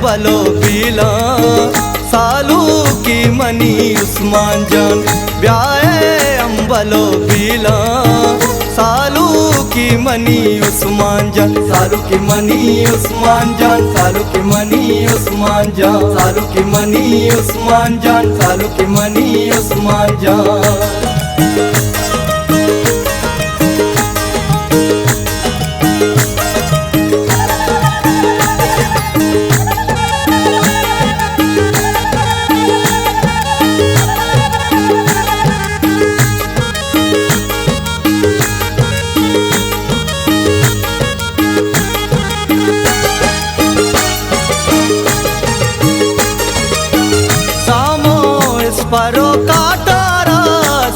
अंबलो पीला सालू की मनी उस्मान जान ब्याहे अंबलो पीला सालू की मनी उस्मान जान सालू की मनी उस्मान जान सालू की मनी उस्मान जान सालू की मनी उस्मान जान सालू की मनी उस्मान जान। परो काटारा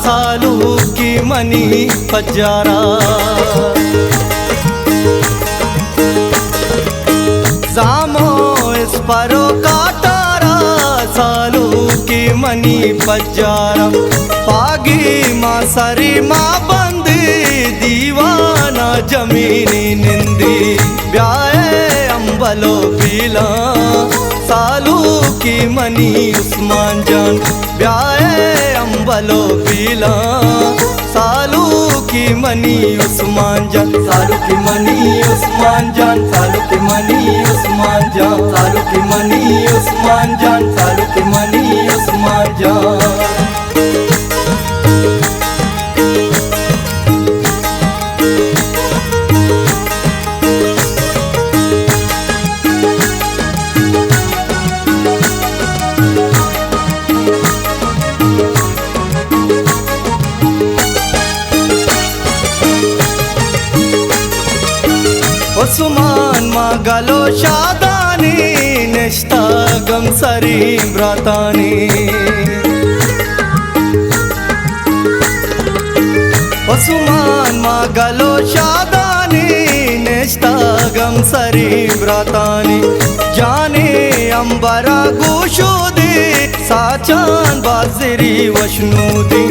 सालू की मनी पजारा सामो इस परो काटारा सालू की मनी पजारा पागी माँ सरी माँ बंदी दीवाना जमीनी निंदी ब्याहे अंबलो पीला सालू की मनी उस्मान जान ब्याहे अंबलो पीला सालू की मनी उस्मान जान सालू की मनी उस्मान जान सालू की मनी उस्मान जान सालू की मनी उस्मान जान सालू की मनी उस्मान जान। उस्मान मागलो शादानी नेश्ता गम सरी ब्रातानी उस्मान मागलो शादानी नेश्ता गम सरी ब्रातानी जाने अंबरा गोशोदे साचान बाजरी वशनूदी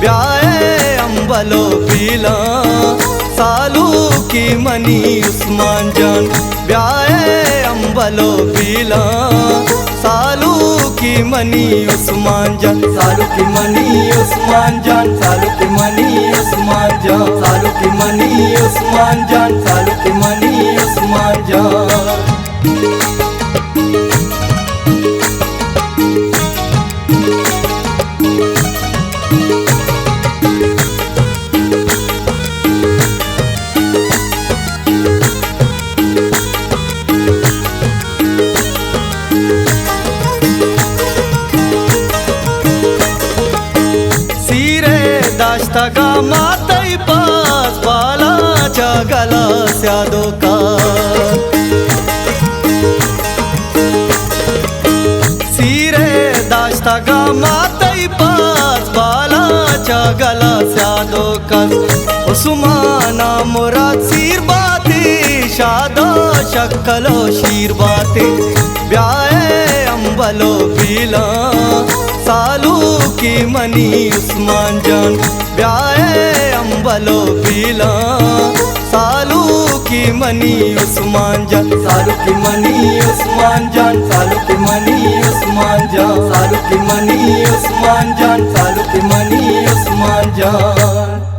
ब्याहे अंबलो पीला सालू की मनी उस्मान जान ब्याहे अंबलो पीला सालू की मनी उस्मान जान सालू की मनी उस्मान जान सालू की मनी उस्मान जान सालू की मनी उस्मान जान सालू की मनी उस्मान जान। दाश्तगा मातई पास बाला जागला स्यादो का सीरे दाश्तगा मातई पास बाला जागला स्यादो का उस्माना मुराद सीर बाती शादा शक्कलो शीर बाती ब्याहे अंबलो पीला सालू की मनी उस्मान जान ब्याहे अंबलो पीला सालू की मनी उस्मान जान सालू की मनी उस्मान जान सालू की मनी उस्मान जान सालू की मनी उस्मान जान सालू की मनी उस्मान जान।